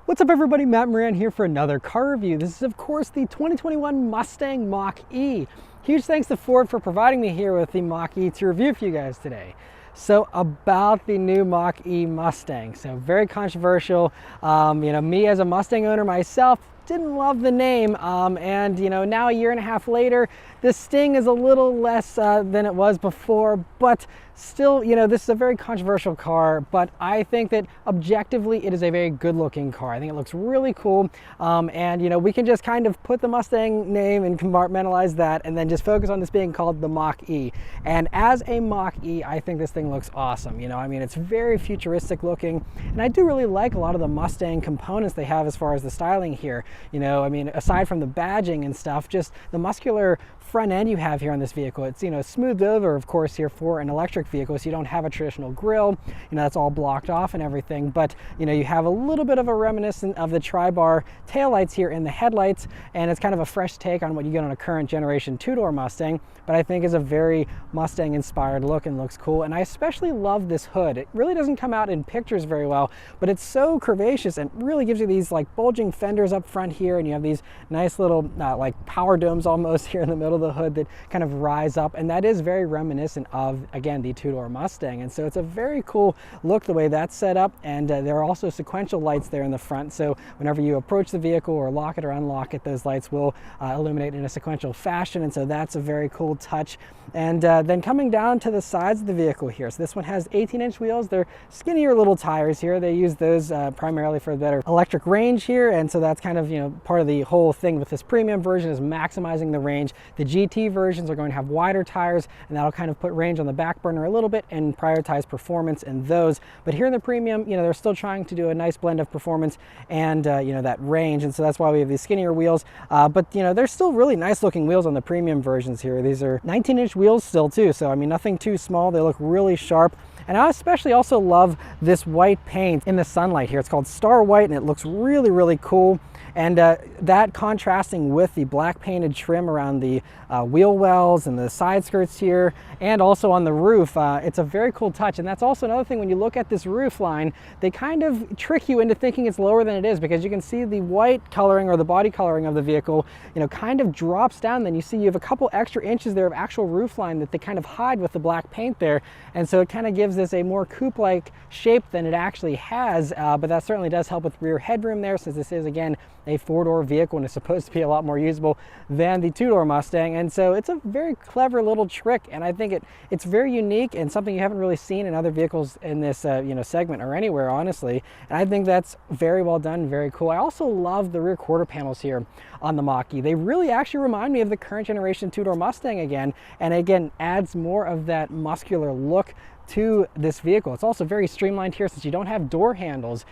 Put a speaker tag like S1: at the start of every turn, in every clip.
S1: What's up everybody, Matt Maran here for another car review. This is of course the 2021 Mustang Mach-E. Huge thanks to Ford for providing me here with the Mach-E to review for you guys today. So about the new Mach-E Mustang, so very controversial. Me as a Mustang owner myself, didn't love the name, and now a year and a half later, the sting is a little less than it was before, but still, this is a very controversial car, but I think that objectively it is a very good looking car. I think it looks really cool, and we can just kind of put the Mustang name and compartmentalize that and then just focus on this being called the Mach-E. And as a Mach-E, I think this thing looks awesome. It's very futuristic looking, and I do really like a lot of the Mustang components they have as far as the styling here. Aside from the badging and stuff, just the muscular front end you have here on this vehicle. It's smoothed over, of course, here for an electric vehicle, so you don't have a traditional grille. That's all blocked off and everything, but you have a little bit of a reminiscent of the tri-bar taillights here in the headlights, and it's kind of a fresh take on what you get on a current generation two-door Mustang, but I think is a very Mustang inspired look and looks cool. And I especially love this hood. It really doesn't come out in pictures very well, but it's so curvaceous and really gives you these like bulging fenders up front here, and you have these nice little like power domes almost here in the middle of the hood that kind of rise up, and that is very reminiscent of, again, the two-door Mustang. And so it's a very cool look the way that's set up, and there are also sequential lights there in the front, so whenever you approach the vehicle or lock it or unlock it, those lights will illuminate in a sequential fashion, and so that's a very cool touch. And then coming down to the sides of the vehicle here, so this one has 18-inch wheels. They're skinnier little tires here. They use those primarily for better electric range here, and so that's kind of part of the whole thing with this premium version is maximizing the range. The GT versions are going to have wider tires, and that'll kind of put range on the back burner a little bit and prioritize performance in those. But here in the premium, they're still trying to do a nice blend of performance and that range, and so that's why we have these skinnier wheels. But they're still really nice looking wheels on the premium versions here. These are 19-inch wheels still too, so nothing too small. They look really sharp. And I especially also love this white paint in the sunlight here. It's called Star White, and it looks really, really cool. And that contrasting with the black painted trim around the wheel wells and the side skirts here, and also on the roof, it's a very cool touch. And that's also another thing, when you look at this roof line, they kind of trick you into thinking it's lower than it is, because you can see the white coloring or the body coloring of the vehicle, kind of drops down. Then you see you have a couple extra inches there of actual roof line that they kind of hide with the black paint there. And so it kind of gives this a more coupe-like shape than it actually has, but that certainly does help with rear headroom there, since this is, again, a four-door vehicle and is supposed to be a lot more usable than the two-door Mustang. And so it's a very clever little trick, and I think it's very unique and something you haven't really seen in other vehicles in this segment or anywhere, honestly. And I think that's very well done, very cool. I also love the rear quarter panels here on the Mach-E. They really actually remind me of the current generation two-door Mustang again, and again adds more of that muscular look to this vehicle. It's also very streamlined here, since you don't have door handles.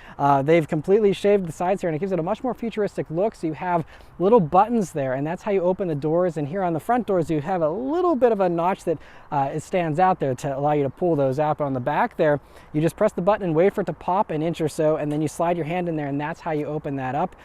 S1: They've completely shaved the sides here, and it gives it a much more futuristic look. So you have little buttons there, and that's how you open the doors. And here on the front doors, you have a little bit of a notch that it stands out there to allow you to pull those out. But on the back there, you just press the button and wait for it to pop an inch or so, and then you slide your hand in there, and that's how you open that up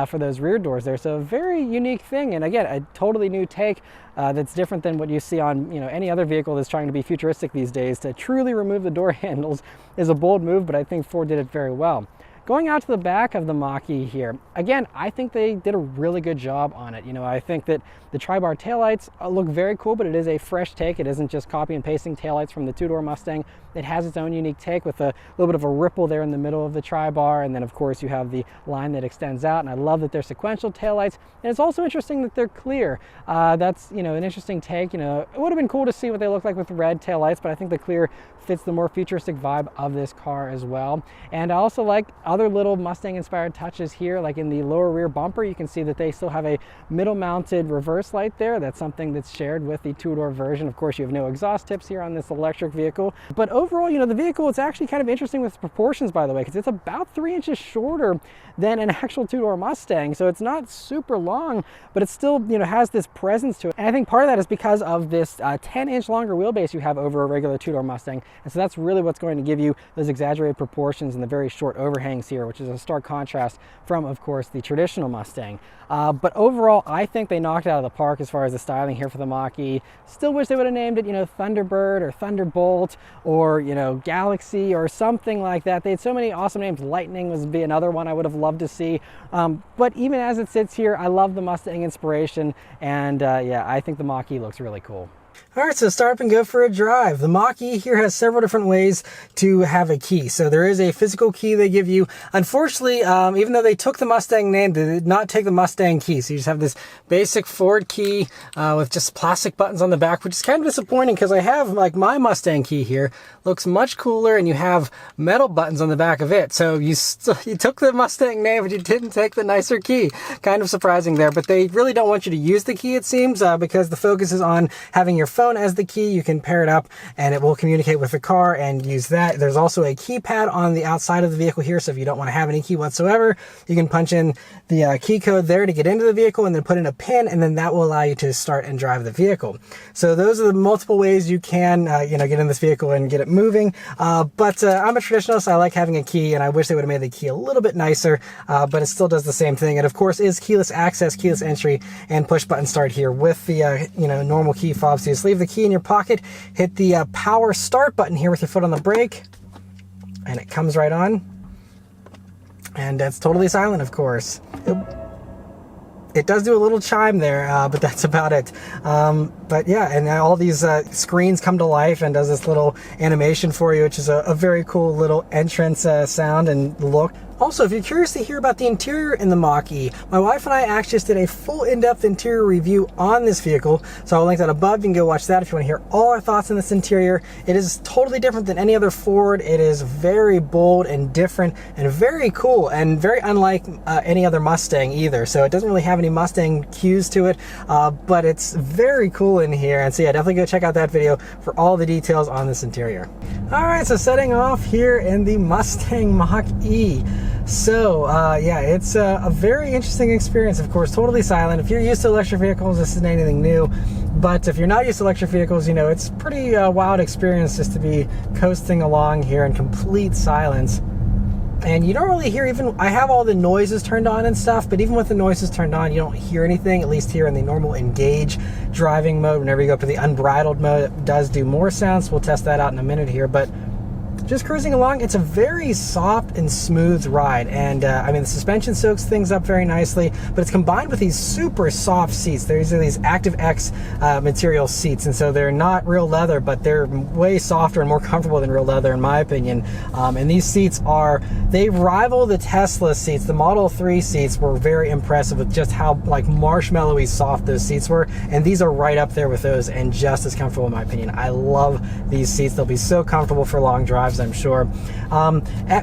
S1: for those rear doors there. So a very unique thing, and again, a totally new take that's different than what you see on any other vehicle that's trying to be futuristic these days. To truly remove the door handles is a bold move, but I think Ford did it very well. Going out to the back of the Mach-E here, again, I think they did a really good job on it. I think that the tri-bar taillights look very cool, but it is a fresh take. It isn't just copy and pasting taillights from the two-door Mustang. It has its own unique take with a little bit of a ripple there in the middle of the tri-bar, and then of course you have the line that extends out, and I love that they're sequential taillights. And it's also interesting that they're clear. That's an interesting take. It would have been cool to see what they look like with red taillights, but I think the clear fits the more futuristic vibe of this car as well. And I also like other little Mustang inspired touches here, like in the lower rear bumper. You can see that they still have a middle mounted reverse light there. That's something that's shared with the two-door version. Of course, you have no exhaust tips here on this electric vehicle, but overall, the vehicle is actually kind of interesting with proportions, by the way, because it's about 3 inches shorter than an actual two-door Mustang. So it's not super long, but it still has this presence to it. And I think part of that is because of this 10-inch longer wheelbase you have over a regular two-door Mustang. And so that's really what's going to give you those exaggerated proportions and the very short overhang trims here, which is a stark contrast from, of course, the traditional Mustang. But overall, I think they knocked it out of the park as far as the styling here for the Mach-E. Still wish they would have named it, you know, Thunderbird or Thunderbolt or, you know, Galaxy or something like that. They had so many awesome names. Lightning would be another one I would have loved to see. But even as it sits here, I love the Mustang inspiration, and yeah, I think the Mach-E looks really cool. All right, so start up and go for a drive. The Mach-E here has several different ways to have a key. So there is a physical key they give you. Unfortunately, even though they took the Mustang name, they did not take the Mustang key. So you just have this basic Ford key with just plastic buttons on the back, which is kind of disappointing because I have like my Mustang key here. Looks much cooler, and you have metal buttons on the back of it. So you took the Mustang name, but you didn't take the nicer key. Kind of surprising there, but they really don't want you to use the key, it seems, because the focus is on having your phone as the key. You can pair it up and it will communicate with the car and use that. There's also a keypad on the outside of the vehicle here, so if you don't want to have any key whatsoever, you can punch in the key code there to get into the vehicle and then put in a pin, and then that will allow you to start and drive the vehicle. So those are the multiple ways you can you know, get in this vehicle and get it moving. But I'm a traditionalist. I like having a key, and I wish they would have made the key a little bit nicer, but it still does the same thing. And of course is keyless access, keyless entry, and push button start here with the you know, normal key fob. So you just leave the key in your pocket, hit the power start button here with your foot on the brake, and it comes right on. And it's totally silent, of course. It does do a little chime there, but that's about it. But yeah, and all these screens come to life and does this little animation for you, which is a very cool little entrance sound and look. Also, if you're curious to hear about the interior in the Mach-E, my wife and I actually just did a full in-depth interior review on this vehicle, so I'll link that above. You can go watch that if you want to hear all our thoughts on this interior. It is totally different than any other Ford. It is very bold and different and very cool and very unlike any other Mustang either. So it doesn't really have any Mustang cues to it, but it's very cool in here. And so yeah, definitely go check out that video for all the details on this interior. All right, so setting off here in the Mustang Mach-E. So yeah, it's a very interesting experience. Of course, totally silent. If you're used to electric vehicles, this isn't anything new. But if you're not used to electric vehicles, you know, it's pretty wild experience just to be coasting along here in complete silence. And you don't really hear, even, I have all the noises turned on and stuff, but even with the noises turned on, you don't hear anything, at least here in the normal engage driving mode. Whenever you go up to the unbridled mode, it does do more sounds. We'll test that out in a minute here, but just cruising along, it's a very soft and smooth ride, and I mean, the suspension soaks things up very nicely, but it's combined with these super soft seats. These are these ActiveX material seats, and so they're not real leather, but they're way softer and more comfortable than real leather in my opinion. And these seats they rival the Tesla seats. The Model 3 seats were very impressive with just how like marshmallowy soft those seats were, and these are right up there with those and just as comfortable in my opinion. I love these seats. They'll be so comfortable for long drives, I'm sure.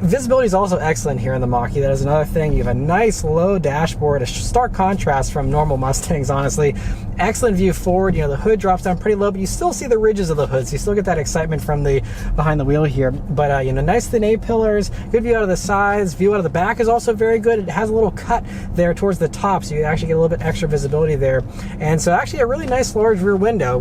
S1: Visibility is also excellent here in the Mach-E. That is another thing. You have a nice low dashboard, a stark contrast from normal Mustangs, honestly. Excellent view forward. You know, the hood drops down pretty low, but you still see the ridges of the hood, so you still get that excitement from the behind the wheel here. But you know, nice thin A-pillars, good view out of the sides. View out of the back is also very good. It has a little cut there towards the top, so you actually get a little bit extra visibility there. And so actually a really nice large rear window,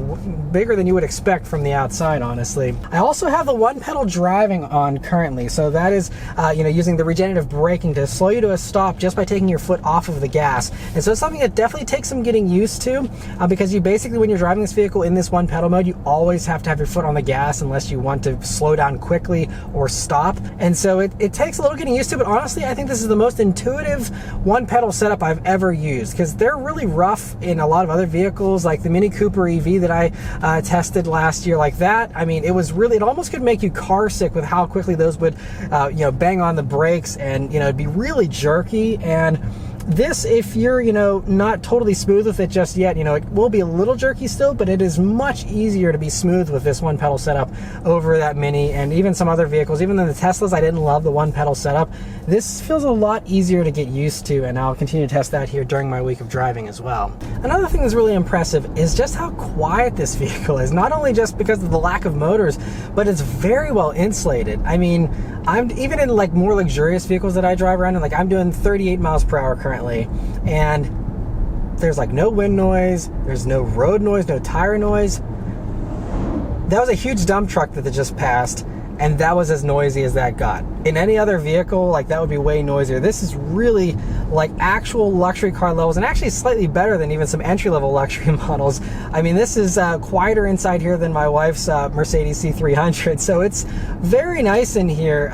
S1: bigger than you would expect from the outside, honestly. I also have the one pedal driving on currently, so that is you know, using the regenerative braking to slow you to a stop just by taking your foot off of the gas. And so it's something that definitely takes some getting used to, because you basically, when you're driving this vehicle in this one pedal mode, you always have to have your foot on the gas unless you want to slow down quickly or stop. And so it takes a little getting used to, but honestly I think this is the most intuitive one pedal setup I've ever used, because they're really rough in a lot of other vehicles, like the Mini Cooper EV that I tested last year. Like that, I mean, it almost could make you car sick with how quickly those would you know, bang on the brakes, and you know, it'd be really jerky. And this, if you're, you know, not totally smooth with it just yet, you know, it will be a little jerky still, but it is much easier to be smooth with this one pedal setup over that Mini and even some other vehicles. Even in the Teslas, I didn't love the one pedal setup. This feels a lot easier to get used to, and I'll continue to test that here during my week of driving as well. Another thing that's really impressive is just how quiet this vehicle is, not only just because of the lack of motors, but it's very well insulated. I mean, I'm even in like more luxurious vehicles that I drive around in, like I'm doing 38 miles per hour currently, and there's like no wind noise, there's no road noise, no tire noise. That was a huge dump truck that just passed, and that was as noisy as that got. In any other vehicle, like, that would be way noisier. This is really like actual luxury car levels, and actually slightly better than even some entry-level luxury models. I mean, this is quieter inside here than my wife's Mercedes C300, so it's very nice in here,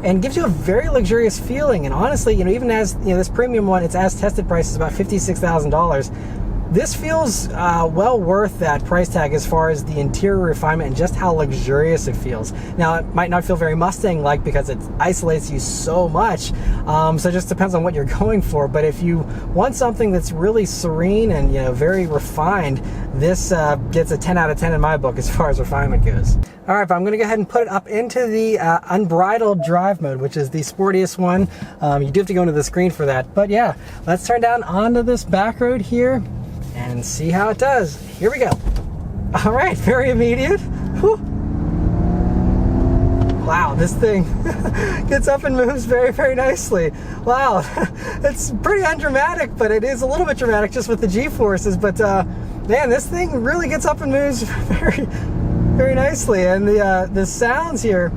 S1: and gives you a very luxurious feeling. And honestly, you know, even as, you know, this premium one, its as tested price is about $56,000. This feels well worth that price tag as far as the interior refinement and just how luxurious it feels. Now, it might not feel very Mustang-like because it isolates you so much, so it just depends on what you're going for. But if you want something that's really serene and, you know, very refined, this gets a 10 out of 10 in my book as far as refinement goes. All right, but I'm gonna go ahead and put it up into the unbridled drive mode, which is the sportiest one. You do have to go into the screen for that. But yeah, let's turn down onto this back road here and see how it does. Here we go. All right, very immediate. Whew. Wow, this thing gets up and moves very, very nicely. Wow, it's pretty undramatic, but it is a little bit dramatic just with the G-forces. But man, this thing really gets up and moves very, very nicely. And the sounds here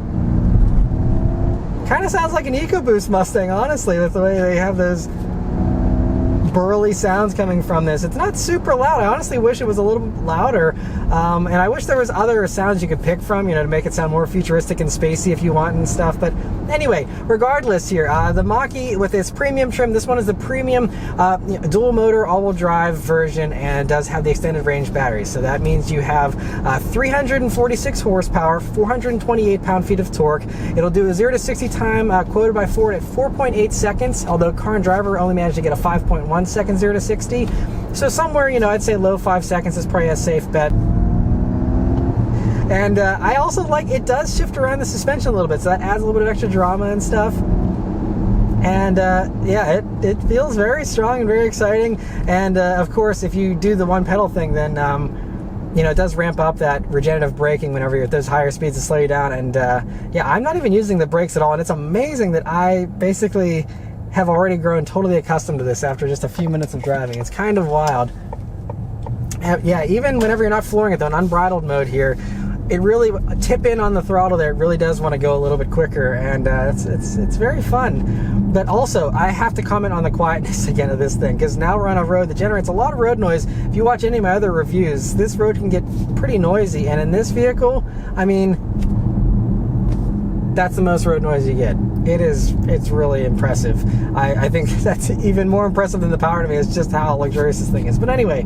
S1: kind of sounds like an EcoBoost Mustang, honestly, with the way they have those burly sounds coming from this. It's not super loud. I honestly wish it was a little bit louder, and I wish there was other sounds you could pick from, you know, to make it sound more futuristic and spacey if you want and stuff. But anyway, regardless here, the Mach-E with its premium trim, this one is the premium dual motor all-wheel drive version, and does have the extended range battery. So that means you have 346 horsepower, 428 pound-feet of torque. It'll do a 0 to 60 time quoted by Ford at 4.8 seconds, although Car and Driver only managed to get a 5.1 second 0 to 60. So somewhere, you know, I'd say low 5 seconds is probably a safe bet. And I also like, it does shift around the suspension a little bit, so that adds a little bit of extra drama and stuff. And yeah, it feels very strong and very exciting. And of course, if you do the one pedal thing, then you know, it does ramp up that regenerative braking whenever you're at those higher speeds to slow you down. And yeah, I'm not even using the brakes at all, and it's amazing that I basically have already grown totally accustomed to this after just a few minutes of driving. It's kind of wild. Yeah, even whenever you're not flooring it, though, in unbridled mode here, it really, tip in on the throttle there, it really does want to go a little bit quicker, and it's very fun. But also, I have to comment on the quietness again of this thing, because now we're on a road that generates a lot of road noise. If you watch any of my other reviews, this road can get pretty noisy, and in this vehicle, I mean, that's the most road noise you get. It's really impressive. I think that's even more impressive than the power to me, is just how luxurious this thing is. But anyway,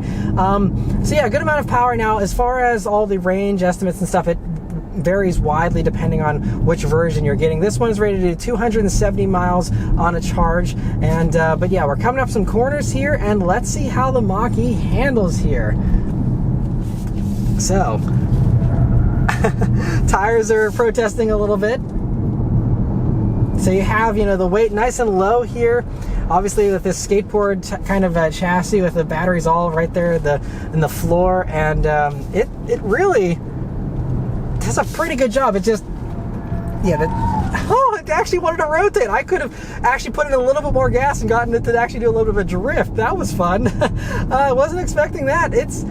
S1: so yeah, good amount of power. Now, as far as all the range estimates and stuff, it varies widely depending on which version you're getting. This one is rated to do 270 miles on a charge. And but yeah, we're coming up some corners here, and let's see how the Mach-E handles here. So, tires are protesting a little bit. So you have, you know, the weight nice and low here, obviously with this skateboard kind of chassis with the batteries all right there in the floor, and it really does a pretty good job. It just, yeah, oh, it actually wanted to rotate. I could have actually put in a little bit more gas and gotten it to actually do a little bit of a drift. That was fun. I wasn't expecting that. It's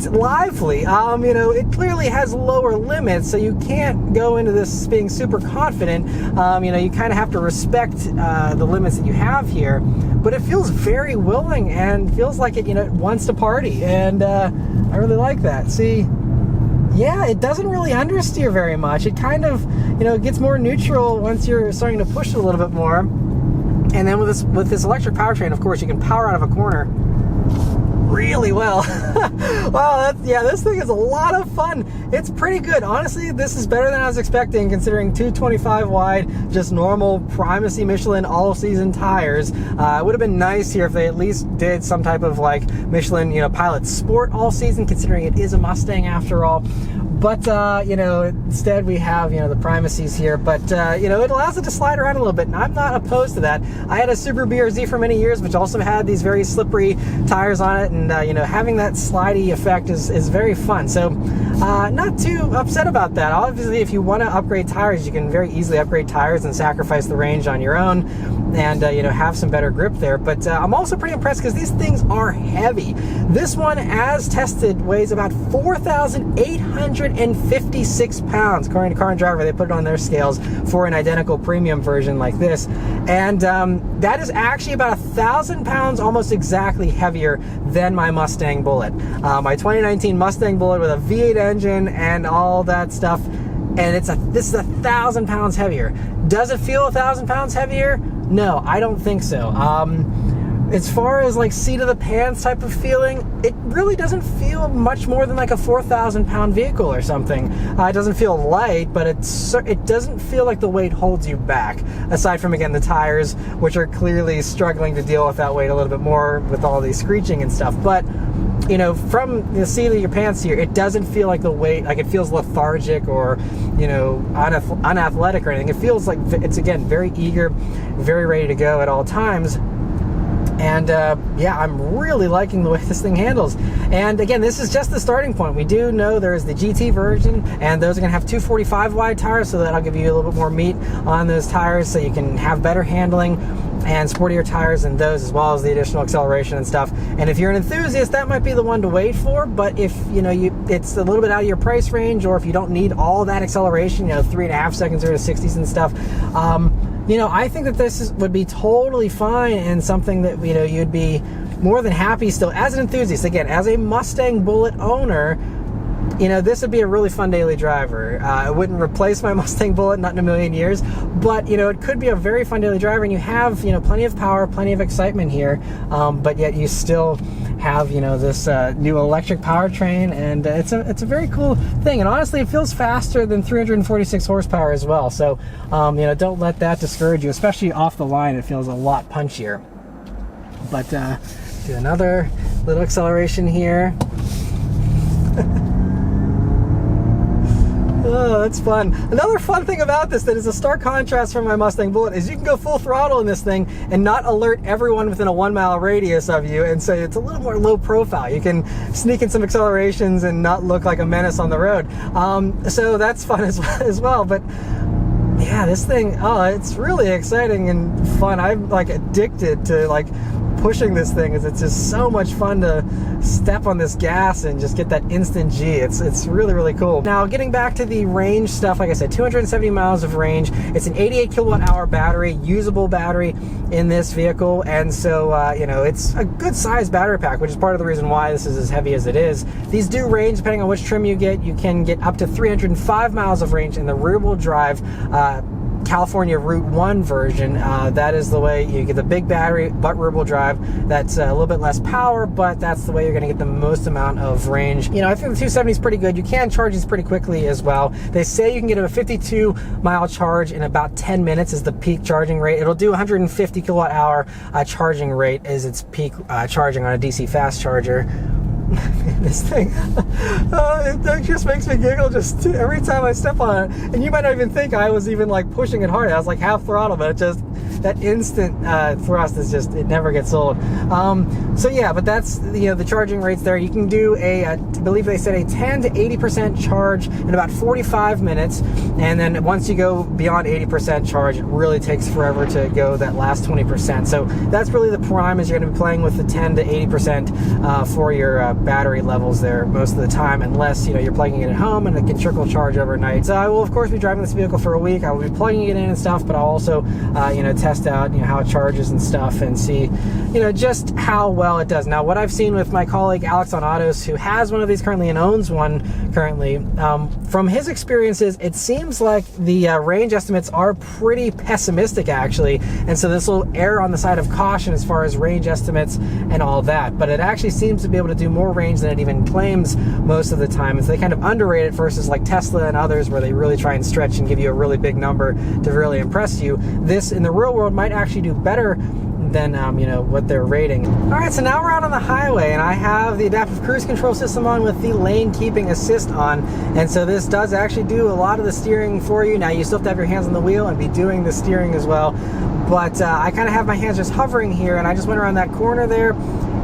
S1: lively. You know, it clearly has lower limits, so you can't go into this being super confident. You know, you kind of have to respect the limits that you have here, but it feels very willing and feels like it, you know, it wants to party, and I really like that. See, yeah, it doesn't really understeer very much. It kind of, you know, gets more neutral once you're starting to push it a little bit more. And then with this electric powertrain, of course, you can power out of a corner really well. Wow, yeah, this thing is a lot of fun. It's pretty good. Honestly, this is better than I was expecting, considering 225 wide, just normal Primacy Michelin all-season tires. It would have been nice here if they at least did some type of like Michelin, you know, Pilot Sport all-season, considering it is a Mustang after all. But, you know, instead we have, you know, the Primacies here. But, you know, it allows it to slide around a little bit, and I'm not opposed to that. I had a Subaru BRZ for many years, which also had these very slippery tires on it, and, you know, having that slidey effect is very fun. So, not too upset about that. Obviously, if you want to upgrade tires, you can very easily upgrade tires and sacrifice the range on your own. and you know, have some better grip there. But I'm also pretty impressed because these things are heavy. This one, as tested, weighs about 4,856 pounds. According to Car and Driver, they put it on their scales for an identical premium version like this. And that is actually about 1,000 pounds, almost exactly heavier than my Mustang Bullitt. My 2019 Mustang Bullitt with a V8 engine and all that stuff. And this is 1,000 pounds heavier. Does it feel 1,000 pounds heavier? No, I don't think so. As far as like seat of the pants type of feeling, it really doesn't feel much more than like a 4,000 pound vehicle or something. It doesn't feel light, but it doesn't feel like the weight holds you back. Aside from, again, the tires, which are clearly struggling to deal with that weight a little bit more with all these screeching and stuff. But you know, from the seat of your pants here, it doesn't feel like the weight, like it feels lethargic or, you know, unathletic or anything. It feels like it's, again, very eager, very ready to go at all times. And yeah, I'm really liking the way this thing handles. And again, this is just the starting point. We do know there's the GT version, and those are going to have 245 wide tires, so that'll give you a little bit more meat on those tires, so you can have better handling and sportier tires in those, as well as the additional acceleration and stuff. And if you're an enthusiast, that might be the one to wait for. But if you know it's a little bit out of your price range, or if you don't need all that acceleration, you know, 3.5 seconds or to 60s and stuff, you know, I think that this would be totally fine and something that, you know, you'd be more than happy still as an enthusiast. Again, as a Mustang Bullitt owner, you know, this would be a really fun daily driver. It wouldn't replace my Mustang Bullitt, not in a million years, but, you know, it could be a very fun daily driver, and you have, you know, plenty of power, plenty of excitement here, but yet you still have, you know, this new electric powertrain, and it's a very cool thing. And honestly, it feels faster than 346 horsepower as well. So, you know, don't let that discourage you, especially off the line. It feels a lot punchier. But do another little acceleration here. Oh, that's fun. Another fun thing about this that is a stark contrast from my Mustang Bullitt is you can go full throttle in this thing and not alert everyone within a 1 mile radius of you, and so it's a little more low profile. You can sneak in some accelerations and not look like a menace on the road. So that's fun as well. But yeah, this thing, oh, it's really exciting and fun. I'm like addicted to like pushing this thing. It's just so much fun to step on this gas and just get that instant G. It's really, really cool. Now, getting back to the range stuff, like I said, 270 miles of range. It's an 88 kilowatt hour battery, usable battery in this vehicle, and so you know, it's a good sized battery pack, which is part of the reason why this is as heavy as it is. These do range, depending on which trim you get. You can get up to 305 miles of range in the rear-wheel drive California Route 1 version. That is the way you get the big battery but rear-wheel drive. That's a little bit less power, but that's the way you're going to get the most amount of range. You know, I think the 270 is pretty good. You can charge these pretty quickly as well. They say you can get a 52 mile charge in about 10 minutes is the peak charging rate. It'll do 150 kilowatt hour charging rate is its peak charging on a DC fast charger. This thing, it just makes me giggle just every time I step on it. And you might not even think I was even like pushing it hard. I was like half throttle, but it just, that instant thrust is just, it never gets old. So yeah, but that's, you know, the charging rates there. You can do I believe they said a 10 to 80% charge in about 45 minutes. And then once you go beyond 80% charge, it really takes forever to go that last 20%. So that's really the prime, is you're going to be playing with the 10 to 80% for your battery levels there most of the time, unless, you know, you're plugging it at home and it can trickle charge overnight. So I will of course be driving this vehicle for a week. I will be plugging it in and stuff, but I'll also you know, test out, you know, how it charges and stuff, and see, you know, just how well it does. Now, what I've seen with my colleague Alex on Autos, who has one of these currently and owns one currently, from his experiences, it seems like the range estimates are pretty pessimistic actually, and so this will err on the side of caution as far as range estimates and all that. But it actually seems to be able to do more range than it even claims most of the time. And so they kind of underrate it versus like Tesla and others, where they really try and stretch and give you a really big number to really impress you. This in the real world might actually do better than you know, what they're rating. All right, so now we're out on the highway, and I have the adaptive cruise control system on with the lane keeping assist on, and so this does actually do a lot of the steering for you. Now, you still have to have your hands on the wheel and be doing the steering as well, but I kind of have my hands just hovering here, and I just went around that corner there,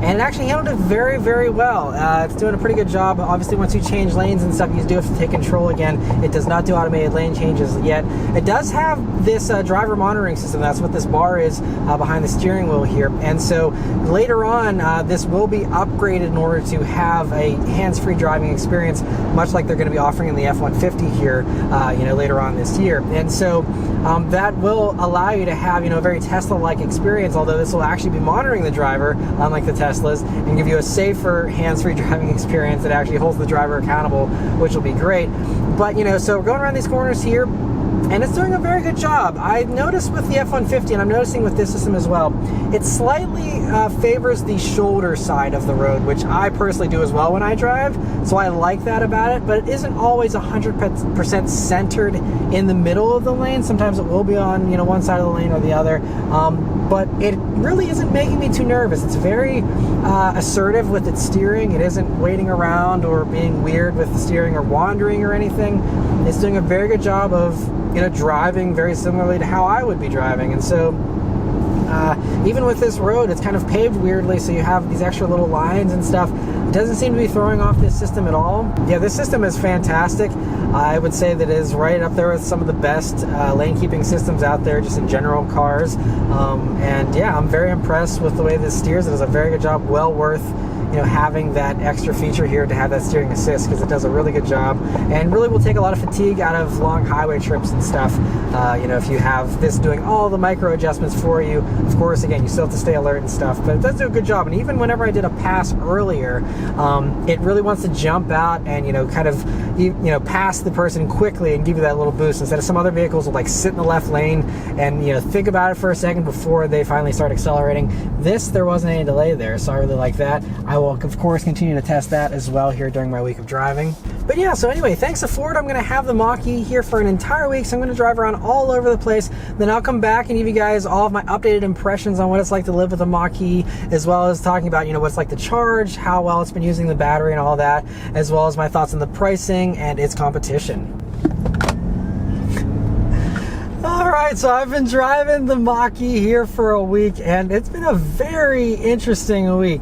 S1: and it actually handled it very, very well. It's doing a pretty good job. Obviously, once you change lanes and stuff, you do have to take control again. It does not do automated lane changes yet. It does have this driver monitoring system. That's what this bar is behind the steering wheel here. And so later on, this will be upgraded in order to have a hands-free driving experience, much like they're going to be offering in the F-150 here, later on this year. And so that will allow you to have, a very Tesla-like experience, although this will actually be monitoring the driver, unlike the Teslas, and give you a safer hands-free driving experience that actually holds the driver accountable, which will be great. But, so we're going around these corners here, and it's doing a very good job. I noticed with the F-150, and I'm noticing with this system as well, it slightly favors the shoulder side of the road, which I personally do as well when I drive, so I like that about it, but it isn't always 100% centered in the middle of the lane. Sometimes it will be on, one side of the lane or the other, but it really isn't making me too nervous. It's very assertive with its steering. It isn't waiting around or being weird with the steering or wandering or anything. It's doing a very good job of driving very similarly to how I would be driving. And so even with this road, it's kind of paved weirdly, so you have these extra little lines and stuff. It doesn't seem to be throwing off this system at all. Yeah, this system is fantastic. I would say that it is right up there with some of the best lane keeping systems out there, just in general cars. And yeah, I'm very impressed with the way this steers. It does a very good job. Well worth having that extra feature here to have that steering assist, because it does a really good job and really will take a lot of fatigue out of long highway trips and stuff. If you have this doing all the micro adjustments for you, of course, again, you still have to stay alert and stuff, but it does do a good job. And even whenever I did a pass earlier, it really wants to jump out and, kind of, pass the person quickly and give you that little boost, instead of some other vehicles will like sit in the left lane and, think about it for a second before they finally start accelerating. There wasn't any delay there, so I really like that. I will, of course, continue to test that as well here during my week of driving. But yeah, so anyway, thanks to Ford, I'm going to have the Mach-E here for an entire week, so I'm going to drive around all over the place. Then I'll come back and give you guys all of my updated impressions on what it's like to live with a Mach-E, as well as talking about, what it's like to charge, how well it's been using the battery and all that, as well as my thoughts on the pricing and its competition. Alright, so I've been driving the Mach-E here for a week, and it's been a very interesting week.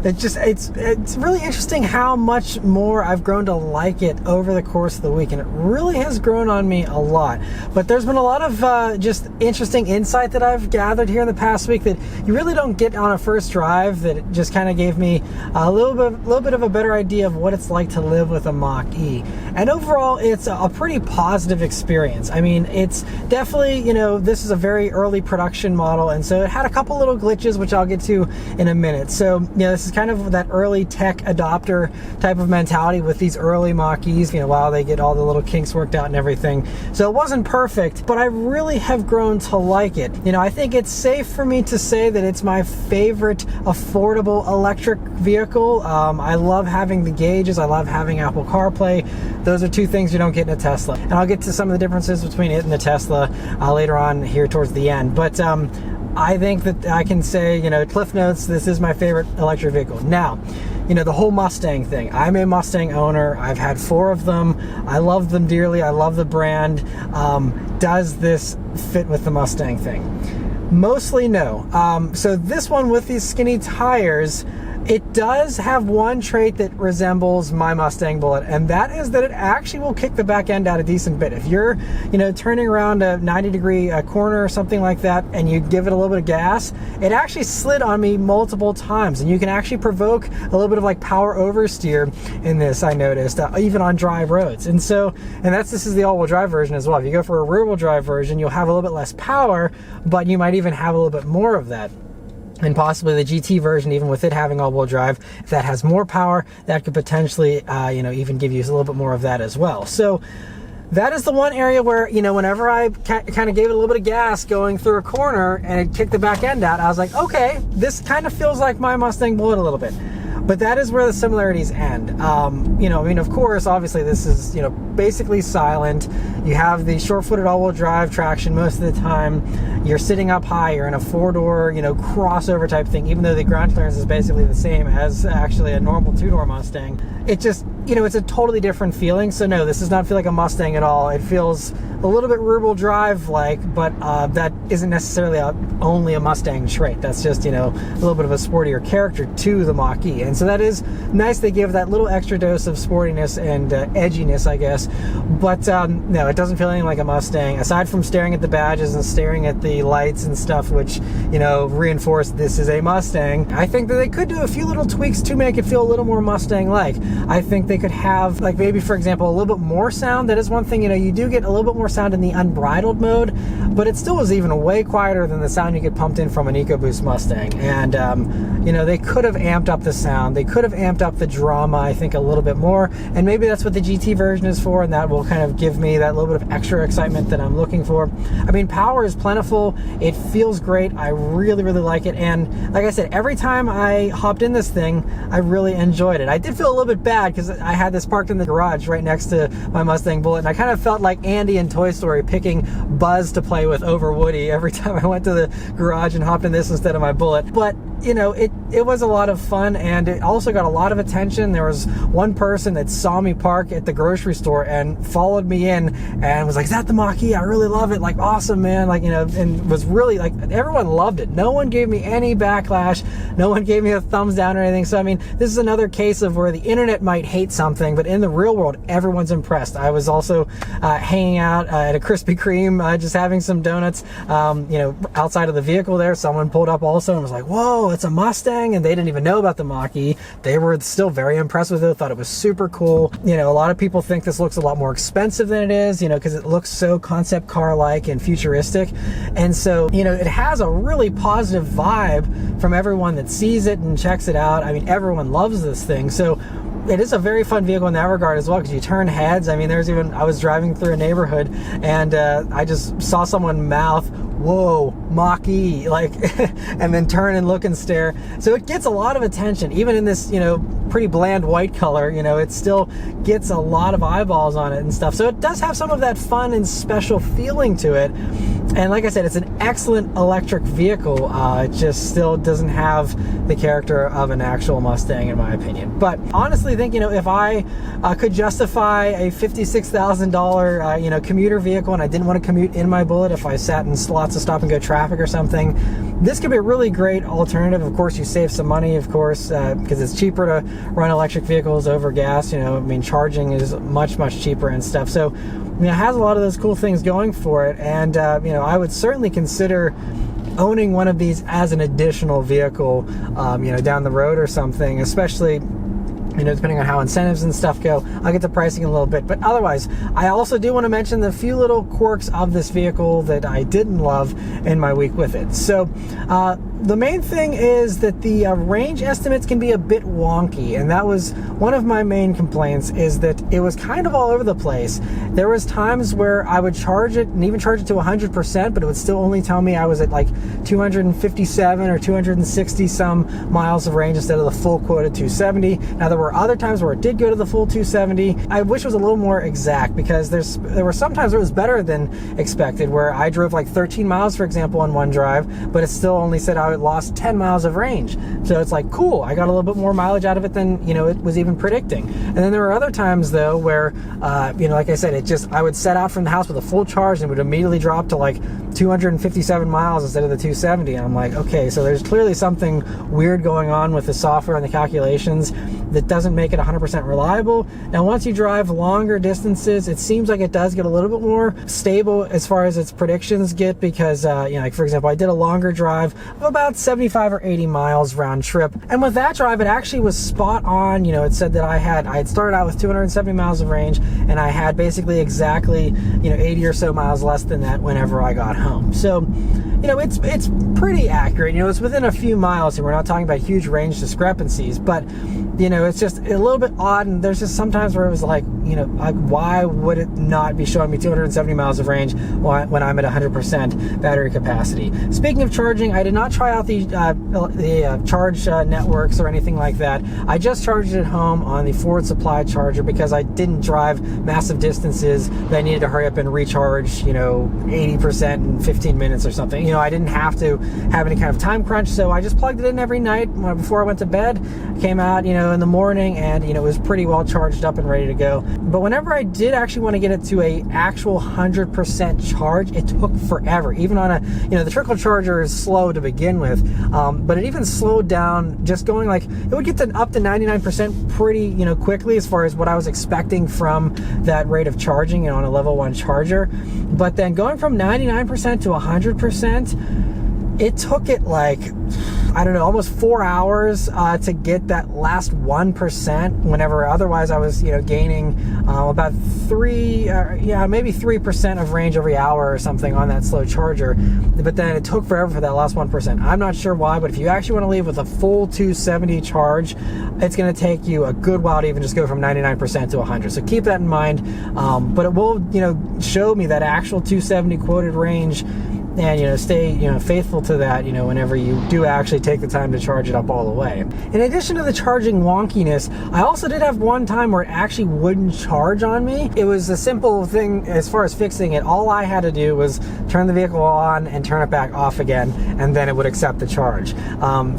S1: It's really interesting how much more I've grown to like it over the course of the week, and it really has grown on me a lot. But there's been a lot of just interesting insight that I've gathered here in the past week that you really don't get on a first drive, that it just kind of gave me a little bit of a better idea of what it's like to live with a Mach-E. And overall, it's a pretty positive experience. I mean, it's definitely, this is a very early production model, and so it had a couple little glitches, which I'll get to in a minute. So, this is kind of that early tech adopter type of mentality with these early Mach-E's, while they get all the little kinks worked out and everything. So it wasn't perfect, but I really have grown to like it. I think it's safe for me to say that it's my favorite affordable electric vehicle. I love having the gauges. I love having Apple CarPlay. Those are two things you don't get in a Tesla. And I'll get to some of the differences between it and the Tesla later on here towards the end. But I think that I can say, Cliff Notes, this is my favorite electric vehicle. Now, the whole Mustang thing. I'm a Mustang owner. I've had 4 of them. I love them dearly. I love the brand. Does this fit with the Mustang thing? Mostly no. So this one with these skinny tires, it does have one trait that resembles my Mustang Bullitt, and that is that it actually will kick the back end out a decent bit. If you're, turning around a 90-degree corner or something like that, and you give it a little bit of gas, it actually slid on me multiple times, and you can actually provoke a little bit of like power oversteer in this, I noticed, even on dry roads. And so, this is the all-wheel drive version as well. If you go for a rear-wheel drive version, you'll have a little bit less power, but you might even have a little bit more of that. And possibly the GT version, even with it having all-wheel drive, if that has more power, that could potentially, even give you a little bit more of that as well. So that is the one area where, whenever I kind of gave it a little bit of gas going through a corner and it kicked the back end out, I was like, okay, this kind of feels like my Mustang Bullitt a little bit. But that is where the similarities end. Of course, obviously this is, basically silent. You have the short-footed all-wheel drive traction most of the time. You're sitting up high. You're in a 4-door, crossover type thing, even though the ground clearance is basically the same as actually a normal 2-door Mustang. It just, it's a totally different feeling. So no, this does not feel like a Mustang at all. It feels a little bit rear-wheel drive-like, but that isn't necessarily only a Mustang trait. That's just, you know, a little bit of a sportier character to the Mach-E. And so that is nice. They give that little extra dose of sportiness and edginess, I guess. But no, it doesn't feel anything like a Mustang, aside from staring at the badges and staring at the lights and stuff, which, you know, reinforce this is a Mustang. I think that they could do a few little tweaks to make it feel a little more Mustang-like. I think they could have, like, maybe, for example, a little bit more sound. That is one thing, you know, you do get a little bit more sound in the unbridled mode, but it still is even way quieter than the sound you get pumped in from an EcoBoost Mustang. And, you know, they could have amped up the sound. They could have amped up the drama, I think, a little bit more. And maybe that's what the GT version is for, and that will kind of give me that little bit of extra excitement that I'm looking for. I mean, power is plentiful. It feels great. I really, really like it. And like I said, every time I hopped in this thing, I really enjoyed it. I did feel a little bit bad because I had this parked in the garage right next to my Mustang Bullitt, and I kind of felt like Andy in Toy Story picking Buzz to play with over Woody every time I went to the garage and hopped in this instead of my Bullitt. But, you know, it was a lot of fun, and it also got a lot of attention. There was one person that saw me park at the grocery store and followed me in and was like, "Is that the Mach-E? I really love it. Like, awesome, man." Like, you know, and was really, like, everyone loved it. No one gave me any backlash. No one gave me a thumbs down or anything. So, I mean, this is another case of where the internet might hate something, but in the real world, everyone's impressed. I was also hanging out at a Krispy Kreme, just having some donuts, you know, outside of the vehicle there. Someone pulled up also and was like, "Whoa, it's a Mustang," and they didn't even know about the Mach-E. They were still very impressed with it, thought it was super cool. You know, a lot of people think this looks a lot more expensive than it is, you know, because it looks so concept car-like and futuristic. And so, you know, it has a really positive vibe from everyone that sees it and checks it out. I mean, everyone loves this thing. So it is a very fun vehicle in that regard as well, because you turn heads. I mean, there's even, I was driving through a neighborhood and I just saw someone mouth, "Whoa, Mach-E," like, and then turn and look and stare. So it gets a lot of attention, even in this, you know, pretty bland white color. You know, it still gets a lot of eyeballs on it and stuff. So it does have some of that fun and special feeling to it. And like I said, it's an excellent electric vehicle. It just still doesn't have the character of an actual Mustang, in my opinion. But honestly, I think, you know, if I could justify a $56,000, you know, commuter vehicle, and I didn't want to commute in my Bullitt, if I sat in lots of stop and go traffic or something, this could be a really great alternative. Of course, you save some money, of course, because it's cheaper to run electric vehicles over gas. You know, I mean, charging is much, much cheaper and stuff. So, you know, it has a lot of those cool things going for it. And, you know, I would certainly consider owning one of these as an additional vehicle, you know, down the road or something, especially, you know, depending on how incentives and stuff go. I'll get to pricing in a little bit. But otherwise, I also do want to mention the few little quirks of this vehicle that I didn't love in my week with it. So the main thing is that the range estimates can be a bit wonky, and that was one of my main complaints, is that it was kind of all over the place. There was times where I would charge it, and even charge it to 100%, but it would still only tell me I was at like 257 or 260 some miles of range instead of the full quoted 270. Now, there were other times where it did go to the full 270. I wish it was a little more exact, because there were some times where it was better than expected, where I drove like 13 miles, for example, on one drive, but it still only said I lost 10 miles of range. So it's like, cool, I got a little bit more mileage out of it than, you know, it was even predicting. And then there were other times though where, you know, like I said, I would set out from the house with a full charge and would immediately drop to like 257 miles instead of the 270. And I'm like, okay, so there's clearly something weird going on with the software and the calculations that doesn't make it 100% reliable. Now, once you drive longer distances, it seems like it does get a little bit more stable as far as its predictions get, because, you know, like for example, I did a longer drive of about 75 or 80 miles round trip. And with that drive, it actually was spot on. You know, it said that I had started out with 270 miles of range, and I had basically exactly, you know, 80 or so miles less than that whenever I got home. So, you know, it's pretty accurate. You know, it's within a few miles, and we're not talking about huge range discrepancies, but, you know, it's just a little bit odd. And there's just sometimes where it was like, you know, like, why would it not be showing me 270 miles of range when I'm at 100% battery capacity? Speaking of charging, I did not try out the charge networks or anything like that. I just charged it at home on the Ford supply charger, because I didn't drive massive distances that I needed to hurry up and recharge, you know, 80% in 15 minutes or something. You know, I didn't have to have any kind of time crunch, so I just plugged it in every night before I went to bed. Came out, you know, in the morning, and it was pretty well charged up and ready to go. But whenever I did actually want to get it to a actual 100% charge, it took forever. Even on a, the trickle charger is slow to begin with, but it even slowed down, just going like, it would get up to 99% pretty, quickly, as far as what I was expecting from that rate of charging, on a level 1 charger. But then going from 99% to 100%, it took it like, I don't know, almost 4 hours to get that last 1%, whenever otherwise I was, gaining about maybe 3% of range every hour or something on that slow charger. But then it took forever for that last 1%. I'm not sure why, but if you actually want to leave with a full 270 charge, it's going to take you a good while to even just go from 99% to 100. So keep that in mind. But it will, show me that actual 270 quoted range, and stay faithful to that whenever you do actually take the time to charge it up all the way. In addition to the charging wonkiness, I also did have one time where it actually wouldn't charge on me. It was a simple thing as far as fixing it. All I had to do was turn the vehicle on and turn it back off again, and then it would accept the charge.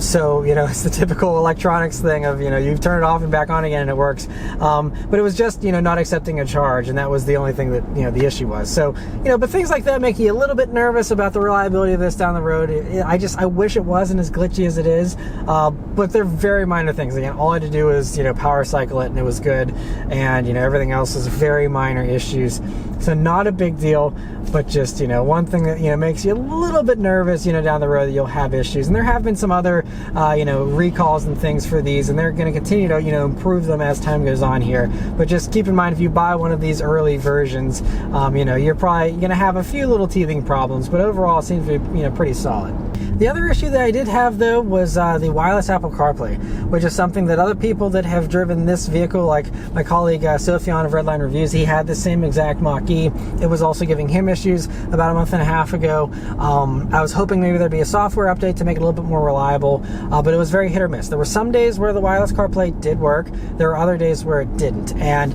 S1: So it's the typical electronics thing of you turn it off and back on again and it works. But it was just not accepting a charge, and that was the only thing that the issue was. So but things like that make you a little bit nervous about the reliability of this down the road. I wish it wasn't as glitchy as it is, but they're very minor things. Again, all I had to do was power cycle it and it was good, and everything else is very minor issues. So not a big deal, but just one thing that makes you a little bit nervous down the road, that you'll have issues. And there have been some other recalls and things for these, and they're going to continue to improve them as time goes on here. But just keep in mind, if you buy one of these early versions, you're probably going to have a few little teething problems, but overall it seems to be pretty solid. The other issue that I did have, though, was the wireless Apple CarPlay, which is something that other people that have driven this vehicle, like my colleague Sophion of Redline Reviews, he had the same exact Mach-E. It was also giving him issues about a month and a half ago. I was hoping maybe there'd be a software update to make it a little bit more reliable, but it was very hit or miss. There were some days where the wireless CarPlay did work. There were other days where it didn't. And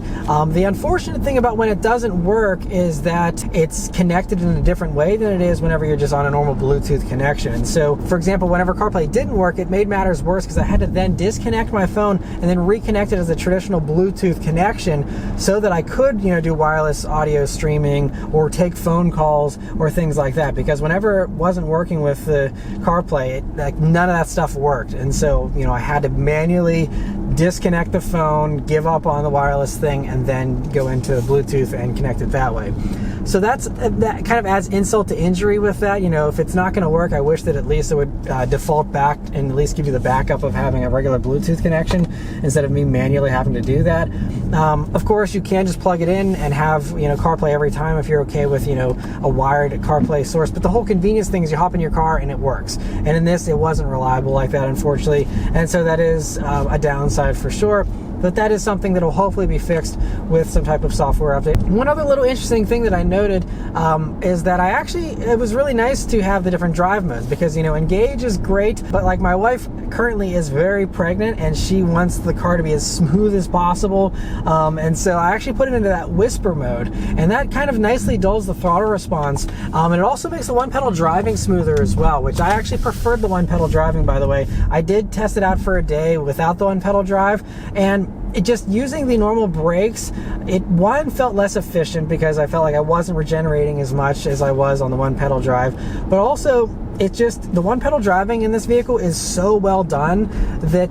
S1: the unfortunate thing about when it doesn't work is that it's connected in a different way than it is whenever you're just on a normal Bluetooth connection. And so, for example, whenever CarPlay didn't work, it made matters worse because I had to then disconnect my phone and then reconnect it as a traditional Bluetooth connection so that I could, do wireless audio streaming or take phone calls or things like that. Because whenever it wasn't working with the CarPlay, none of that stuff worked. And so, I had to manually disconnect the phone, give up on the wireless thing, and then go into Bluetooth and connect it that way. So that kind of adds insult to injury with that. If it's not going to work, I wish that at least it would default back and at least give you the backup of having a regular Bluetooth connection instead of me manually having to do that. Of course, you can just plug it in and have CarPlay every time if you're okay with a wired CarPlay source. But the whole convenience thing is you hop in your car and it works. And in this, it wasn't reliable like that, unfortunately. And so that is a downside for sure. But that is something that will hopefully be fixed with some type of software update. One other little interesting thing that I noted is that it was really nice to have the different drive modes, because Engage is great, but like my wife currently is very pregnant and she wants the car to be as smooth as possible, and so I actually put it into that whisper mode, and that kind of nicely dulls the throttle response, and it also makes the one pedal driving smoother as well, which I actually preferred the one pedal driving, by the way. I did test it out for a day without the one pedal drive, and it just using the normal brakes, one felt less efficient because I felt like I wasn't regenerating as much as I was on the one pedal drive, but also it's just the one pedal driving in this vehicle is so well done that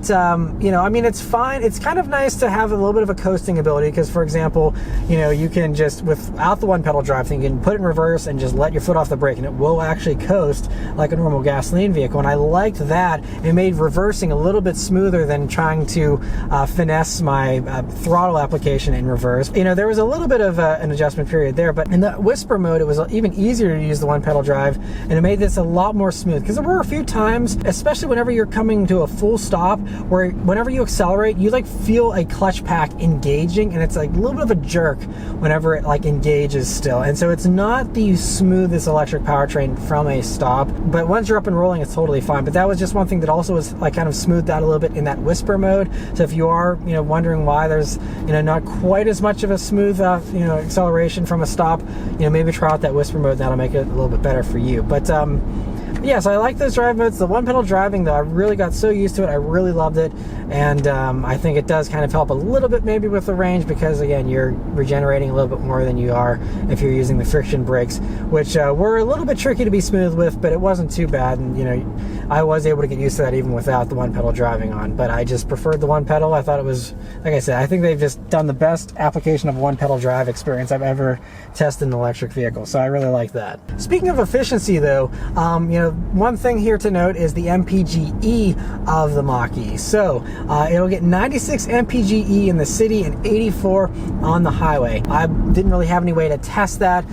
S1: it's fine. It's kind of nice to have a little bit of a coasting ability because, for example, you can just, without the one pedal drive thing, you can put it in reverse and just let your foot off the brake and it will actually coast like a normal gasoline vehicle. And I liked that. It made reversing a little bit smoother than trying to finesse my throttle application in reverse. There was a little bit of an adjustment period there, but in the whisper mode, it was even easier to use the one pedal drive, and it made this a lot more smooth, because there were a few times, especially whenever you're coming to a full stop, where whenever you accelerate, you feel a clutch pack engaging, and it's a little bit of a jerk whenever it engages still. And so it's not the smoothest electric powertrain from a stop, but once you're up and rolling, it's totally fine. But that was just one thing that also was kind of smoothed out a little bit in that whisper mode. So if you are wondering why there's not quite as much of a smooth acceleration from a stop, maybe try out that whisper mode. That'll make it a little bit better for you. But Yeah, so I like those drive modes. The one pedal driving, though, I really got so used to it. I really loved it, and I think it does kind of help a little bit maybe with the range, because again, you're regenerating a little bit more than you are if you're using the friction brakes, which were a little bit tricky to be smooth with, but it wasn't too bad. And you know, I was able to get used to that even without the one pedal driving on. But I just preferred the one pedal. I thought it was, like I said, I think they've just done the best application of one pedal drive experience I've ever tested in an electric vehicle. So I really like that. Speaking of efficiency, though, you know, one thing here to note is the MPGe of the Mach-E. So it'll get 96 MPGe in the city and 84 on the highway. I didn't really have any way to test that.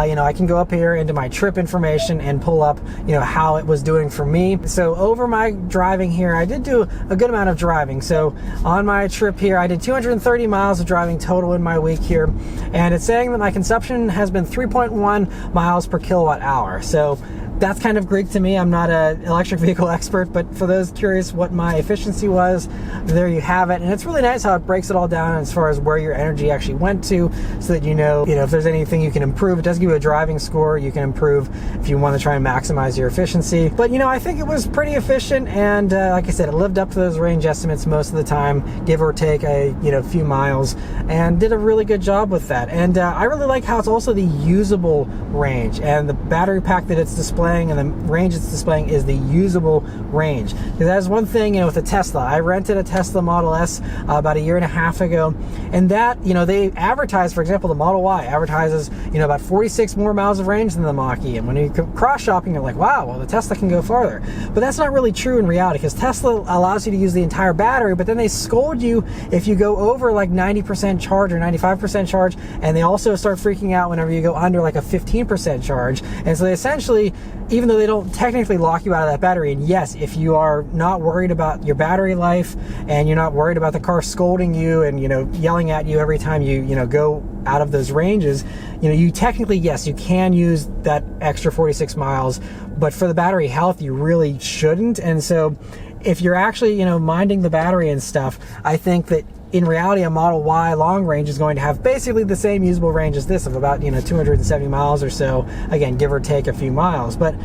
S1: You know, I can go up here into my trip information and pull up, you know, how it was doing for me. So over my driving here, I did do a good amount of driving. So on my trip here, I did 230 miles of driving total in my week here, and it's saying that my consumption has been 3.1 miles per kilowatt hour. So that's kind of Greek to me. I'm not an electric vehicle expert, but for those curious what my efficiency was, there you have it. And it's really nice how it breaks it all down as far as where your energy actually went to, so that you know if there's anything you can improve. It does give you a driving score you can improve if you want to try and maximize your efficiency. But you know, I think it was pretty efficient, and like I said, it lived up to those range estimates most of the time, give or take a few miles, and did a really good job with that. And I really like how it's also the usable range, and the battery pack that it's displaying and the range it's displaying is the usable range. Because that's one thing, with the Tesla. I rented a Tesla Model S about 1.5 years ago, and that, they advertise, for example, the Model Y advertises, about 46 more miles of range than the Mach-E. And when you cross-shopping, you're like, wow, well, the Tesla can go farther. But that's not really true in reality, because Tesla allows you to use the entire battery, but then they scold you if you go over like 90% charge or 95% charge, and they also start freaking out whenever you go under like a 15% charge. And so they essentially, even though they don't technically lock you out of that battery, and yes, if you are not worried about your battery life and you're not worried about the car scolding you and yelling at you every time you go out of those ranges, you technically, yes, you can use that extra 46 miles, but for the battery health, you really shouldn't. And so if you're actually minding the battery and stuff, I think that in reality, a Model Y long range is going to have basically the same usable range as this, of about 270 miles or so, again, give or take a few miles. But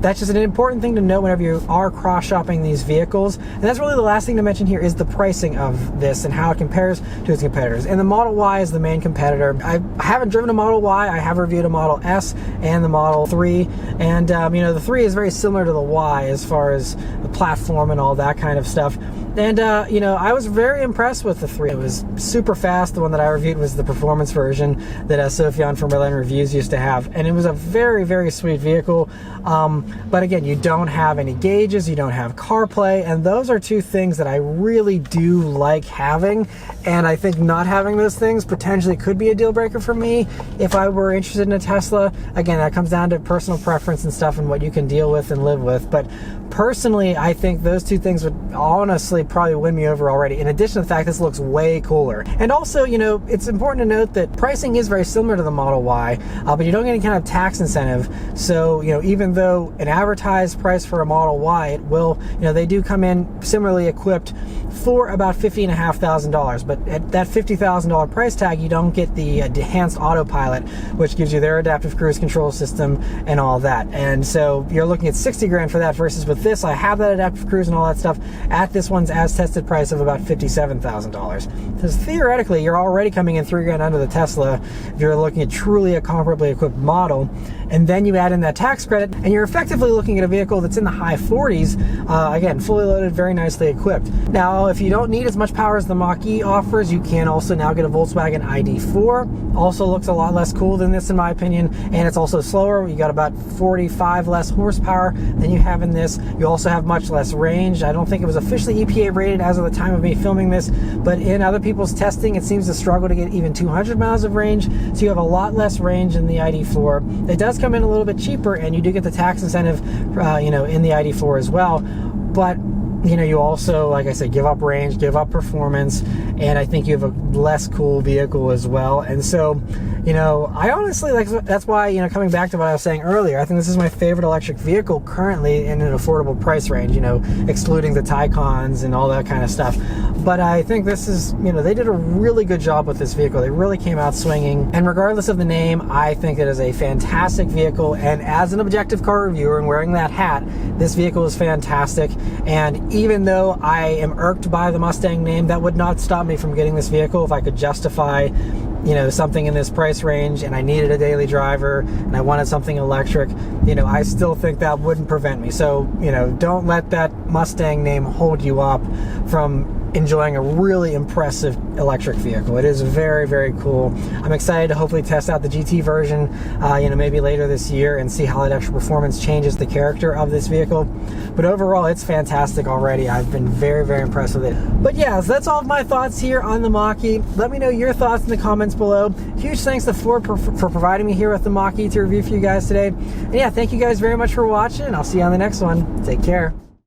S1: that's just an important thing to know whenever you are cross-shopping these vehicles. And that's really the last thing to mention here, is the pricing of this and how it compares to its competitors. And the Model Y is the main competitor. I haven't driven a Model Y. I have reviewed a Model S and the Model 3. And the 3 is very similar to the Y as far as the platform and all that kind of stuff. And I was very impressed with the 3. It was super fast. The one that I reviewed was the performance version that Sophian from Berlin Reviews used to have, and it was a very, very sweet vehicle. But again, you don't have any gauges, you don't have CarPlay, and those are two things that I really do like having. And I think not having those things potentially could be a deal breaker for me if I were interested in a Tesla. Again, that comes down to personal preference and stuff and what you can deal with and live with. But personally, I think those two things would honestly probably win me over already, in addition to the fact this looks way cooler. And also, it's important to note that pricing is very similar to the Model Y, but you don't get any kind of tax incentive. So, even though an advertised price for a Model Y, it will, they do come in similarly equipped for about $50,500. But at that $50,000 price tag, you don't get the enhanced autopilot, which gives you their adaptive cruise control system and all that. And so you're looking at 60 grand for that, versus with this, I have that adaptive cruise and all that stuff at this one's as tested price of about $57,000. Because theoretically, you're already coming in 3 grand under the Tesla if you're looking at truly a comparably equipped model. And then you add in that tax credit, and you're effectively looking at a vehicle that's in the high 40s, again, fully loaded, very nicely equipped. Now, if you don't need as much power as the Mach-E offers, you can also now get a Volkswagen ID4. Also looks a lot less cool than this, in my opinion, and it's also slower. You got about 45 less horsepower than you have in this. You also have much less range. I don't think it was officially EPA rated as of the time of me filming this, but in other people's testing, it seems to struggle to get even 200 miles of range. So you have a lot less range in the ID4. It does come in a little bit cheaper, and you do get the tax incentive, in the ID4 as well. But you know, you also, like I said, give up range, give up performance, and I think you have a less cool vehicle as well. And so, you know, I honestly, like, that's why, you know, coming back to what I was saying earlier, I think this is my favorite electric vehicle currently in an affordable price range, you know, excluding the Taycans and all that kind of stuff. But I think this is, you know, they did a really good job with this vehicle. They really came out swinging. And regardless of the name, I think it is a fantastic vehicle. And as an objective car reviewer and wearing that hat, this vehicle is fantastic. And even though I am irked by the Mustang name, that would not stop me from getting this vehicle if I could justify, you know, something in this price range and I needed a daily driver and I wanted something electric. You know, I still think that wouldn't prevent me. So, you know, don't let that Mustang name hold you up from enjoying a really impressive electric vehicle. It is very, very cool. I'm excited to hopefully test out the GT version, you know, maybe later this year and see how that extra performance changes the character of this vehicle. But overall, it's fantastic already. I've been very, very impressed with it. But yeah, so that's all of my thoughts here on the Mach-E. Let me know your thoughts in the comments below. Huge thanks to Ford for providing me here with the Mach-E to review for you guys today. And yeah, thank you guys very much for watching, and I'll see you on the next one. Take care.